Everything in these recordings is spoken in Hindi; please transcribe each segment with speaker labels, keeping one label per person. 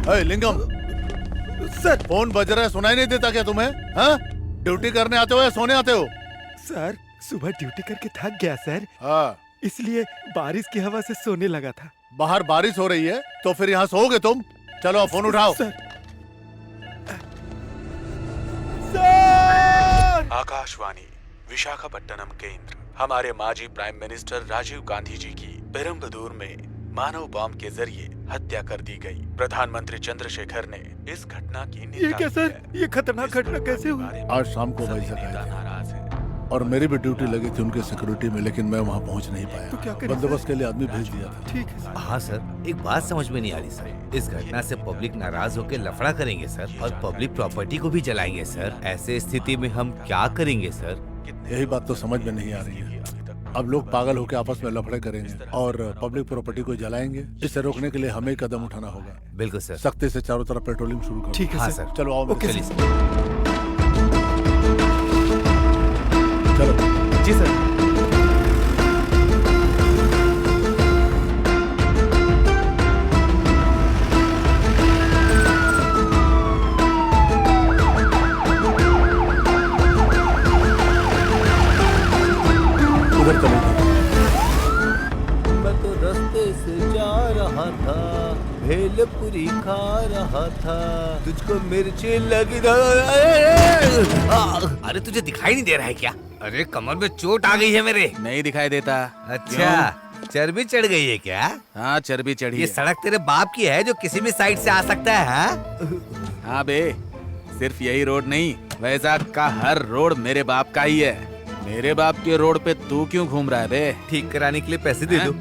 Speaker 1: लिंगम
Speaker 2: सर
Speaker 1: फोन बज रहा है, सुनाई नहीं देता क्या तुम्हें? हाँ, ड्यूटी करने आते हो या सोने आते हो?
Speaker 2: सर सुबह ड्यूटी करके थक गया सर,
Speaker 1: हाँ,
Speaker 2: इसलिए बारिश की हवा से सोने लगा था।
Speaker 1: बाहर बारिश हो रही है तो फिर यहाँ सोओगे तुम? चलो अब फोन उठाओ।
Speaker 2: सर सर
Speaker 3: आकाशवाणी विशाखापट्टनम केंद्र। हमारे माजी प्राइम मिनिस्टर राजीव गांधी जी की पेरम्बदूर में मानव बॉम्ब के जरिए हत्या कर दी गई। प्रधानमंत्री चंद्रशेखर ने इस घटना की निंदा
Speaker 2: ये क्या
Speaker 3: की
Speaker 2: सर,
Speaker 3: है।
Speaker 2: ये खतरनाक घटना कैसे हुई?
Speaker 1: आज शाम को भाई
Speaker 3: सभी
Speaker 1: सका
Speaker 3: नेता नाराज हैं।
Speaker 1: और मेरी भी ड्यूटी लगी थी उनके सिक्योरिटी में, लेकिन मैं वहाँ पहुँच नहीं पाया।
Speaker 2: तो क्या करें
Speaker 1: बंदोबस्त के लिए आदमी भेज दिया था।
Speaker 2: ठीक है सर।
Speaker 4: हाँ सर, एक बात समझ में नहीं आ रही सर। इस घटना से पब्लिक नाराज होकर लफड़ा करेंगे सर, और पब्लिक प्रॉपर्टी को भी जलाएंगे सर। ऐसे स्थिति में हम क्या करेंगे सर?
Speaker 1: यही बात तो समझ में नहीं आ रही है। अब लोग पागल होकर आपस में लफड़े करेंगे और पब्लिक प्रॉपर्टी को जलाएंगे। इसे रोकने के लिए हमें ही कदम उठाना होगा।
Speaker 4: बिल्कुल सर।
Speaker 1: सख्ती से चारों तरफ पेट्रोलिंग शुरू करो।
Speaker 2: ठीक है
Speaker 4: हाँ
Speaker 2: सर।
Speaker 4: सर।
Speaker 1: चलो आओ मेरे
Speaker 2: ओके
Speaker 1: साथ।
Speaker 4: चलिए सर।
Speaker 1: चलो
Speaker 2: जी सर।
Speaker 1: उधर चलो।
Speaker 4: मैं तो रास्ते से जा रहा था, भेलपुरी खा रहा था, तुझको मिर्ची लगी। अरे तुझे दिखाई नहीं दे रहा है क्या? अरे कमर में चोट आ गई है मेरे।
Speaker 5: नहीं दिखाई देता।
Speaker 4: अच्छा, चर्बी चढ़ गई है क्या?
Speaker 5: हाँ, चर्बी चढ़ी
Speaker 4: ये
Speaker 5: है।
Speaker 4: सड़क तेरे बाप की है जो किसी भी साइड से आ सकता है? हाँ?
Speaker 5: हाँ बे, सिर्फ यही रोड नहीं, वैजाग का हर रोड मेरे बाप का ही है। मेरे बाप के रोड पे तू क्यों घूम रहा है बे?
Speaker 4: ठीक कराने के लिए पैसे दे दो।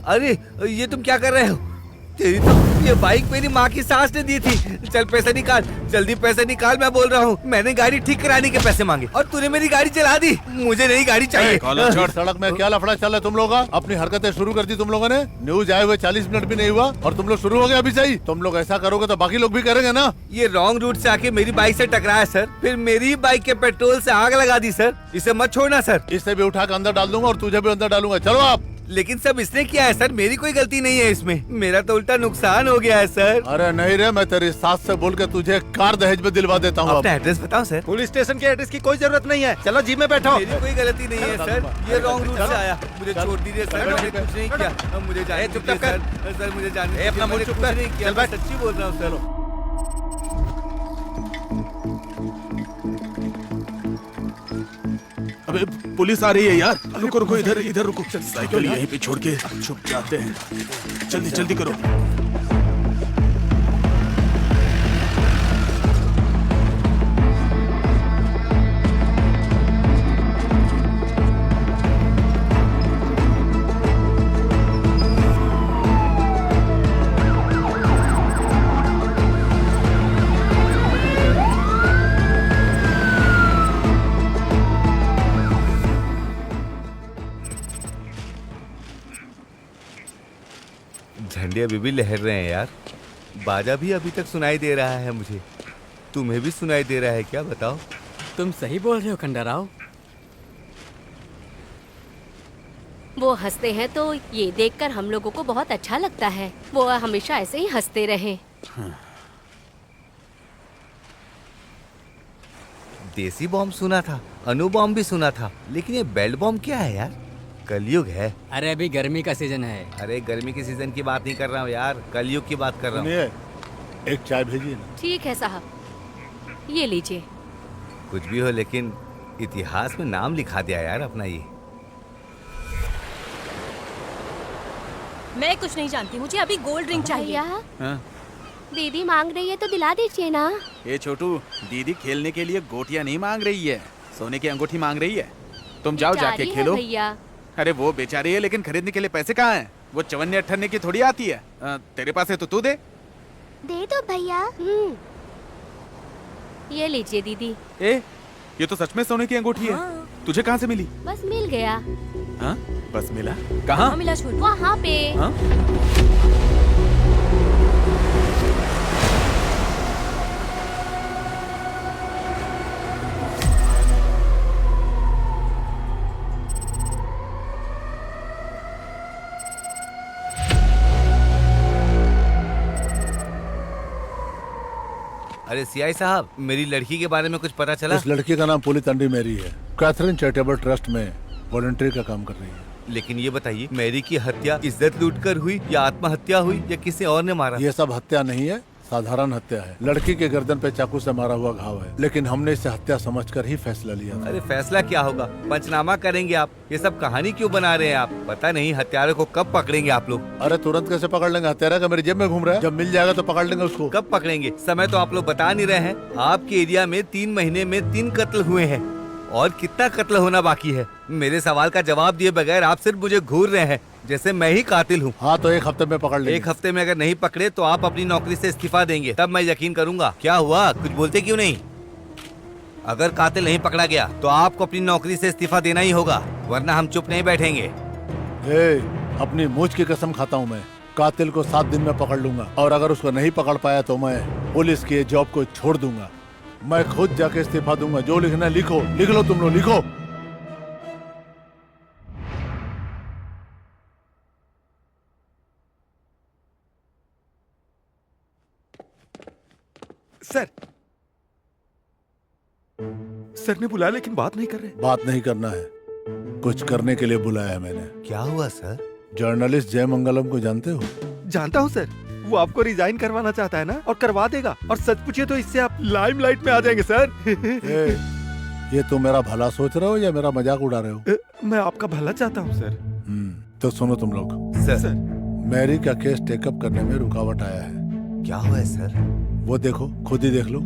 Speaker 4: अरे ये तुम क्या कर रहे हो? तेरी तो ये बाइक मेरी माँ की सास ने दी थी। चल पैसे निकाल, जल्दी पैसे निकाल, मैं बोल रहा हूँ। मैंने गाड़ी ठीक कराने के पैसे मांगे और तूने मेरी गाड़ी चला दी। मुझे नई गाड़ी चाहिए।
Speaker 5: कॉलर छोड़।
Speaker 1: सड़क में क्या लफड़ा चल रहा है तुम लोगों का? अपनी हरकतें शुरू कर दी तुम लोगों ने। न्यूज आए हुए 40 मिनट भी नहीं हुआ और तुम लोग शुरू हो गए अभी से ही। तुम लोग ऐसा करोगे तो बाकी लोग भी करेंगे ना।
Speaker 4: ये रॉन्ग रूट से आके मेरी बाइक से टकराया सर, फिर मेरी बाइक के पेट्रोल से आग लगा दी सर। इसे मत छोड़ना सर।
Speaker 1: इसे भी उठा कर अंदर डाल दूंगा और तुझे भी अंदर डालूंगा। चलो आप।
Speaker 4: लेकिन सब इसने किया है सर, मेरी कोई गलती नहीं है इसमें। मेरा तो उल्टा नुकसान हो गया है सर।
Speaker 1: अरे नहीं रे, मैं तेरी सास से बोल के तुझे कार दहेज में दिलवा देता हूँ।
Speaker 4: अपना एड्रेस बताओ सर।
Speaker 2: पुलिस स्टेशन के एड्रेस की कोई जरूरत नहीं है, चलो जीप में बैठो।
Speaker 4: मेरी कोई गलती नहीं है सर, ये रॉन्ग रूट से आया। मुझे छोड़ दीजिए सर, मैंने कुछ नहीं किया। अब मुझे जाने
Speaker 2: चुप
Speaker 4: दीजिए
Speaker 2: कर।
Speaker 4: सर, मुझे जाने
Speaker 2: ए, अपना
Speaker 4: दीजिए,
Speaker 2: मुंह
Speaker 4: मैंने
Speaker 2: चुप
Speaker 4: कुछ
Speaker 2: कर।
Speaker 4: नहीं किया।
Speaker 2: चल
Speaker 4: मैं
Speaker 2: बैठ।
Speaker 4: सच्ची बोल रहा हूँ सर।
Speaker 5: अबे पुलिस आ रही है यार। रुको रुको, इधर इधर रुको। साइकिल यहीं पे छोड़ के छुप जाते हैं। जल्दी जल्दी करो।
Speaker 4: झंडे अभी भी लहर रहे हैं यार। बाजा भी अभी तक सुनाई दे रहा है मुझे। तुम्हें भी सुनाई दे रहा है क्या? बताओ।
Speaker 6: तुम सही बोल रहे हो खंडाराव।
Speaker 7: वो हंसते हैं तो ये देखकर हम लोगों को बहुत अच्छा लगता है। वो हमेशा ऐसे ही हंसते रहें।
Speaker 4: देसी बॉम्ब सुना था, अणु बॉम्ब भी सुना था, लेकिन ये बेल्ट बॉम्ब क्या है यार? कलयुग है।
Speaker 6: अरे अभी गर्मी का सीजन है।
Speaker 4: अरे गर्मी के सीजन की बात नहीं कर रहा हूँ यार, कलयुग की बात कर रहा हूँ।
Speaker 1: सुनिए, एक चाय भेजिए ना।
Speaker 7: ठीक है साहब, ये लीजिए।
Speaker 4: कुछ भी हो, लेकिन इतिहास में नाम लिखा दिया यार अपना ये।
Speaker 8: मैं कुछ नहीं जानती, मुझे अभी गोल्ड रिंग चाहिए।
Speaker 7: भैया,
Speaker 5: हाँ?
Speaker 7: दीदी मांग रही है तो दिला दीजिए ना।
Speaker 5: ये छोटू, दीदी खेलने के लिए गोटियां नहीं मांग रही है, सोने की अंगूठी मांग रही है। तुम जाओ जाके
Speaker 7: बेचारी है
Speaker 5: खेलो।
Speaker 7: भैया।
Speaker 5: अरे वो बेचारी है, लेकिन खरीदने के लिए पैसे कहाँ हैं? वो चवन्ने अट्ठन्ने की थोड़ी आती है। तेरे पास है तो तू दे।
Speaker 7: दे दो भैया। ये लीजिए दीदी।
Speaker 5: ए, ये तो सच में सोने की अंगूठी है। तुझे कहाँ से मिली?
Speaker 7: बस मिल गया।
Speaker 5: हाँ? बस मिला? कहाँ?
Speaker 8: मिला छोटू।
Speaker 7: वहाँ पे।
Speaker 5: हाँ?
Speaker 4: अरे सीआई साहब, मेरी लड़की के बारे में कुछ पता चला?
Speaker 1: इस लड़की का नाम पुलिस तंडी मैरी है। कैथरीन चैरिटेबल ट्रस्ट में वॉलंटियर का काम कर रही है।
Speaker 4: लेकिन ये बताइए, मैरी की हत्या इज्जत लूटकर हुई या आत्महत्या हुई या किसी और ने मारा?
Speaker 1: ये सब हत्या नहीं है, साधारण हत्या है। लड़की के गर्दन पे चाकू से मारा हुआ घाव है, लेकिन हमने इसे हत्या समझकर ही फैसला लिया था।
Speaker 4: अरे फैसला क्या होगा, पंचनामा करेंगे आप। ये सब कहानी क्यों बना रहे हैं आप? पता नहीं हत्यारे को कब पकड़ेंगे आप लोग।
Speaker 1: अरे तुरंत कैसे पकड़ लेंगे? हत्यारा का मेरी जेब में घूम रहा है। जब मिल जाएगा तो पकड़ लेंगे उसको।
Speaker 4: कब पकड़ेंगे? समय तो आप लोग बता नहीं रहे हैं। आपके एरिया में 3 महीने में 3 कत्ल हुए हैं और कितना कत्ल होना बाकी है? मेरे सवाल का जवाब दिए बगैर आप सिर्फ मुझे घूर रहे हैं जैसे मैं ही कातिल हूँ।
Speaker 1: हाँ तो 1 हफ्ते में पकड़ लेंगे।
Speaker 4: 1 हफ्ते में अगर नहीं पकड़े तो आप अपनी नौकरी से इस्तीफा देंगे, तब मैं यकीन करूंगा। क्या हुआ, कुछ बोलते क्यों नहीं? अगर कातिल नहीं पकड़ा गया तो आपको अपनी नौकरी से इस्तीफा देना ही होगा, वरना हम चुप नहीं बैठेंगे।
Speaker 1: अपनी मूंछ की कसम खाता हूँ मैं, कातिल को 7 दिन में पकड़ लूंगा। और अगर उसको नहीं पकड़ पाया तो मैं पुलिस की जॉब को छोड़ दूंगा। मैं खुद जाके इस्तीफा दूंगा। जो लिखना है लिखो, लिख लो तुम लोग, लिखो।
Speaker 2: सर ने बुलाया लेकिन बात नहीं कर रहे।
Speaker 1: बात नहीं करना है, कुछ करने के लिए बुलाया है मैंने।
Speaker 4: क्या हुआ सर?
Speaker 1: जर्नलिस्ट जय मंगलम को जानते हो?
Speaker 2: जानता हूँ सर, वो आपको रिजाइन करवाना चाहता है ना, और करवा देगा। और सच पूछिए तो इससे आप लाइमलाइट में आ जाएंगे सर।
Speaker 1: ये तुम मेरा भला सोच रहे हो या मेरा मजाक उड़ा रहे हो?
Speaker 2: मैं आपका भला चाहता हूँ सर।
Speaker 1: तो सुनो तुम लोग,
Speaker 4: सर
Speaker 1: मैरी का केस टेकअप करने में रुकावट आया है।
Speaker 4: क्या हुआ है सर?
Speaker 1: वो देखो, खुद ही देख लो।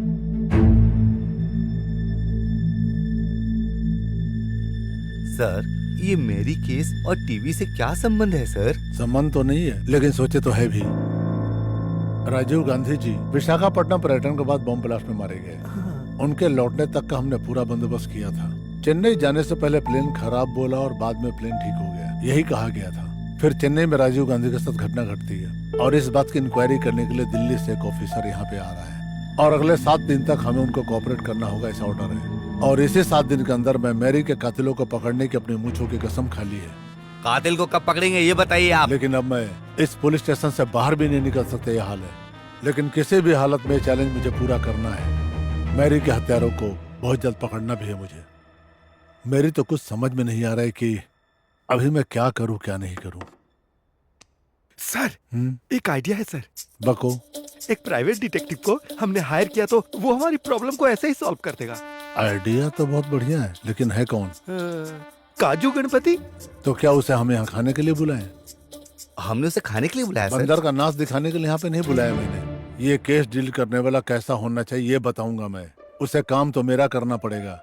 Speaker 4: सर ये मेरी केस और टीवी से क्या संबंध है सर?
Speaker 1: संबंध तो नहीं है, लेकिन सोचे तो है भी। राजीव गांधी जी विशाखापट्टनम पर्यटन के बाद बम ब्लास्ट में मारे गए। उनके लौटने तक का हमने पूरा बंदोबस्त किया था। चेन्नई जाने से पहले प्लेन खराब बोला और बाद में प्लेन ठीक हो गया, यही कहा गया था। फिर चेन्नई में राजीव गांधी के साथ घटना घटती है और इस बात की इंक्वायरी करने के लिए दिल्ली से एक ऑफिसर यहाँ पे आ रहा है और अगले 7 दिन तक हमें उनको कोऑपरेट करना होगा, ऐसा ऑर्डर है। और इसी 7 दिन के अंदर मैं मैरी के कातिलों को पकड़ने की अपनी मूंछों की कसम खा ली है।
Speaker 4: कातिल को कब पकड़ेंगे ये बताइए आप।
Speaker 1: लेकिन अब मैं इस पुलिस स्टेशन से बाहर भी नहीं निकल सकते, यह हाल है। लेकिन किसी भी हालत में चैलेंज मुझे पूरा करना है। मैरी के हत्यारों को बहुत जल्द पकड़ना भी है मुझे। मेरी तो कुछ समझ में नहीं आ रहा है कि अभी मैं क्या करूं क्या नहीं करूं।
Speaker 2: सर एक आइडिया है सर।
Speaker 1: बको।
Speaker 2: एक प्राइवेट डिटेक्टिव को हमने हायर किया तो वो हमारी प्रॉब्लम को ऐसे ही सॉल्व कर देगा।
Speaker 1: आइडिया तो बहुत बढ़िया है, लेकिन है कौन?
Speaker 2: काजू गणपति।
Speaker 1: तो क्या उसे हमें यहाँ खाने के लिए बुलाएं?
Speaker 4: हमने उसे खाने के लिए बुलाया सर?
Speaker 1: बंदर का नाच दिखाने के लिए यहाँ पे नहीं बुलाया मैंने। ये केस डील करने वाला कैसा होना चाहिए ये बताऊंगा मैं। उसे काम तो मेरा करना पड़ेगा,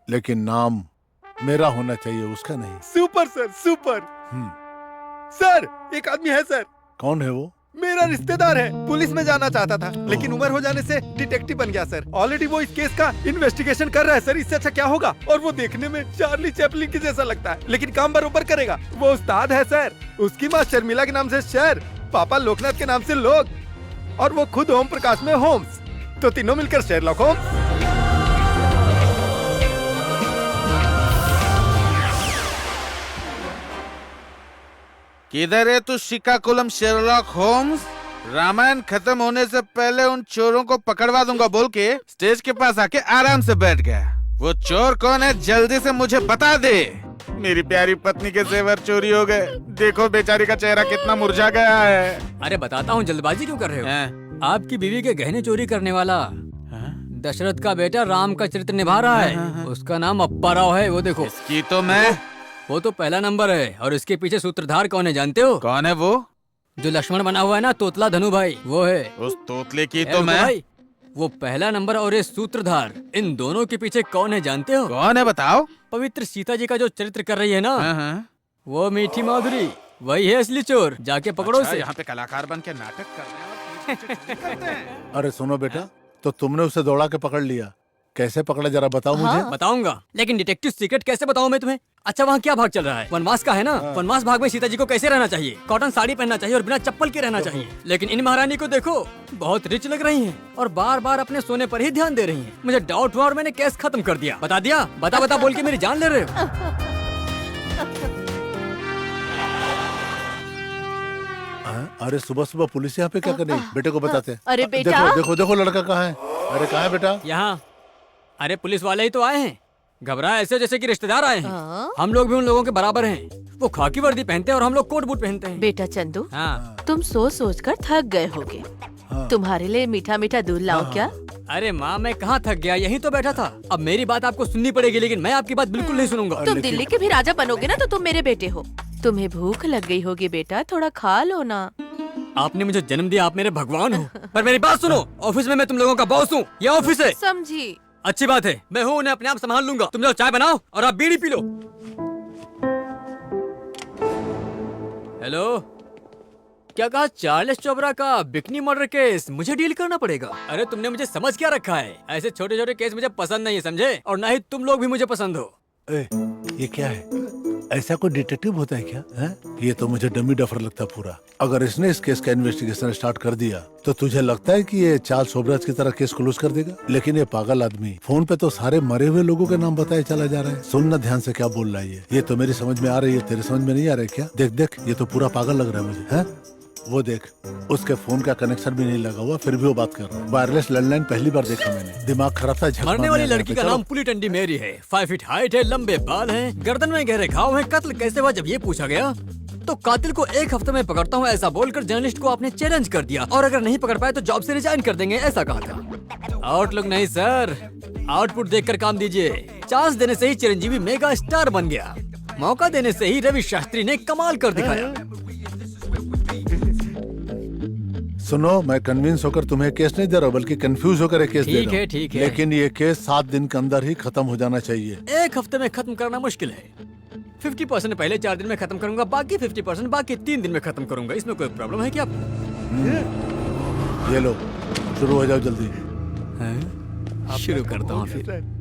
Speaker 1: लेकिन नाम मेरा होना चाहिए, उसका नहीं।
Speaker 2: Super sir, super. सर एक आदमी है सर।
Speaker 1: कौन है वो?
Speaker 2: मेरा रिश्तेदार है, पुलिस में जाना चाहता था लेकिन उम्र हो जाने से डिटेक्टिव बन गया सर। ऑलरेडी वो इस केस का इन्वेस्टिगेशन कर रहा है सर। इससे अच्छा क्या होगा? और वो देखने में चार्ली चैपलिन के जैसा लगता है, लेकिन काम बरोबर करेगा। वो उस्ताद है सर। उसकी माँ शर्मिला के नाम से शहर, पापा लोकनाथ के नाम से लोग, और वो खुद ओम प्रकाश में होम्स। तो तीनों मिलकर शेरलॉक होम्स।
Speaker 5: किधर है तू शिकाकुलम शेरलॉक होम्स? रामायण खत्म होने से पहले उन चोरों को पकड़वा दूंगा बोल के स्टेज के पास आके आराम से बैठ गया। वो चोर कौन है जल्दी से मुझे बता दे। मेरी प्यारी पत्नी के जेवर चोरी हो गए। देखो बेचारी का चेहरा कितना मुरझा गया है।
Speaker 6: अरे बताता हूँ, जल्दबाजी क्यों कर रहे हो? आपकी बीवी के गहने चोरी करने वाला दशरथ का बेटा राम का चरित्र निभा रहा है। उसका नाम अप्पा राव है। वो देखो।
Speaker 5: इसकी तो मैं
Speaker 6: वो तो पहला नंबर है। और इसके पीछे सूत्रधार कौन है जानते हो?
Speaker 5: कौन है वो?
Speaker 6: जो लक्ष्मण बना हुआ है ना, तोतला धनु भाई, वो है।
Speaker 5: उस तोतले की
Speaker 6: ए,
Speaker 5: तो मैं
Speaker 6: भाई, वो पहला नंबर और ये सूत्रधार, इन दोनों के पीछे कौन है जानते हो?
Speaker 5: कौन है बताओ?
Speaker 6: पवित्र सीता जी का जो चरित्र कर रही है ना, वो मीठी माधुरी, वही है असली चोर। जाके पकड़ो
Speaker 5: अच्छा,
Speaker 6: उसे।
Speaker 5: यहाँ पे कलाकार बन के नाटक करते हैं।
Speaker 1: अरे सुनो बेटा, तो तुमने उसे दौड़ा के पकड़ लिया, कैसे पकड़ा जरा बताओ मुझे।
Speaker 6: बताऊंगा, लेकिन डिटेक्टिव सीक्रेट कैसे बताऊं मैं तुम्हें? अच्छा वहाँ क्या भाग चल रहा है? वनवास का है ना। वनवास भाग में सीता जी को कैसे रहना चाहिए? कॉटन साड़ी पहनना चाहिए और बिना चप्पल के रहना चाहिए। लेकिन इन महारानी को देखो, बहुत रिच लग रही हैं और बार बार अपने सोने पर ही ध्यान दे रही हैं। मुझे डाउट हुआ और मैंने केस खत्म कर दिया। बता दिया, बता बता बोल के मेरी जान ले रहे हो।
Speaker 1: अरे सुबह सुबह पुलिस यहाँ पे क्या कर रही? बेटे को बताते।
Speaker 7: अरे बेटा।
Speaker 1: देखो देखो देखो लड़का कहाँ है। अरे कहाँ है बेटा?
Speaker 6: यहाँ। अरे पुलिस वाले ही तो आए हैं। घबराए ऐसे जैसे कि रिश्तेदार आए हैं।
Speaker 9: हाँ?
Speaker 6: हम लोग भी उन लोगों के बराबर हैं। वो खाकी वर्दी पहनते हैं और हम लोग कोट बूट पहनते हैं।
Speaker 9: बेटा चंदू,
Speaker 6: हाँ।
Speaker 9: तुम सोच सोच कर थक गए होगे।
Speaker 1: हाँ।
Speaker 9: तुम्हारे लिए मीठा मीठा दूध लाओ क्या?
Speaker 6: अरे माँ, मैं कहाँ थक गया, यहीं तो बैठा था। अब मेरी बात आपको सुननी पड़ेगी, लेकिन मैं आपकी बात बिल्कुल नहीं सुनूंगा।
Speaker 9: तुम दिल्ली के भी राजा बनोगे ना तो तुम मेरे बेटे हो। तुम्हें भूख लग गई होगी बेटा, थोड़ा खा लो ना।
Speaker 6: आपने मुझे जन्म दिया, आप मेरे भगवान हो। पर मेरी बात सुनो, ऑफिस में मैं तुम लोगों का बॉस हूँ। ये ऑफिस है।
Speaker 9: समझी?
Speaker 6: अच्छी बात है, मैं हूँ, उन्हें अपने आप संभाल लूंगा। तुम लोग चाय बनाओ और आप बीड़ी पी लो। हेलो, क्या कहा? चार्ल्स चोबरा का बिकनी मर्डर केस मुझे डील करना पड़ेगा? अरे तुमने मुझे समझ क्या रखा है? ऐसे छोटे छोटे केस मुझे पसंद नहीं है, समझे? और ना ही तुम लोग भी मुझे पसंद हो।
Speaker 1: ए, ये क्या है? ऐसा कोई डिटेक्टिव होता है क्या? है? ये तो मुझे डमी डफर लगता पूरा। अगर इसने इस केस का इन्वेस्टिगेशन स्टार्ट कर दिया तो तुझे लगता है कि ये चार्ल्स सोबराज की तरह केस क्लोज कर देगा? लेकिन ये पागल आदमी फोन पे तो सारे मरे हुए लोगों के नाम बताए चला जा रहा है। सुनना ध्यान से क्या बोल रहा है ये तो मेरी समझ में आ रही है, तेरे समझ में नहीं आ रहा है क्या? देख देख, ये तो पूरा पागल लग रहा है मुझे। है? वो देख, उसके फोन का कनेक्शन भी नहीं लगा हुआ, फिर भी वो बात कर रहा है। वायरलेस लैंडलाइन पहली बार देखा मैंने। दिमाग खराब था। झक
Speaker 6: मरने
Speaker 1: मारने
Speaker 6: वाली
Speaker 1: आ गया
Speaker 6: लड़की
Speaker 1: था।
Speaker 6: का नाम पुली टंडी मेरी है। 5 फीट हाइट है, लंबे बाल हैं, गर्दन में गहरे घाव हैं। कत्ल कैसे हुआ जब ये पूछा गया तो कातिल को 1 हफ्ते में पकड़ता हूँ ऐसा बोलकर जर्नलिस्ट को आपने चैलेंज कर दिया, और अगर नहीं पकड़ पाए तो जॉब से रिजाइन कर देंगे, ऐसा कहा था। आउटलुक नहीं सर, आउटपुट देखकर काम दीजिए। चांस देने से ही चिरंजीवी मेगा स्टार बन गया, मौका देने से ही रवि शास्त्री ने कमाल कर दिखाया।
Speaker 1: सुनो, मैं कन्विंस होकर तुम्हें केस नहीं दे रहा हूँ, बल्कि कंफ्यूज होकर केस दे
Speaker 6: ठीक
Speaker 1: रहा
Speaker 6: है,
Speaker 1: हूँ।
Speaker 6: ठीक है।
Speaker 1: लेकिन ये केस 7 दिन के अंदर ही खत्म हो जाना चाहिए।
Speaker 6: 1 हफ्ते में खत्म करना मुश्किल है। 50% पहले 4 दिन में खत्म करूंगा, बाकी 50% बाकी 3 दिन में खत्म करूंगा। इसमें कोई प्रॉब्लम है क्या?
Speaker 1: ये लो, शुरू हो जाओ जल्दी।
Speaker 6: शुरू करता हूँ फिर।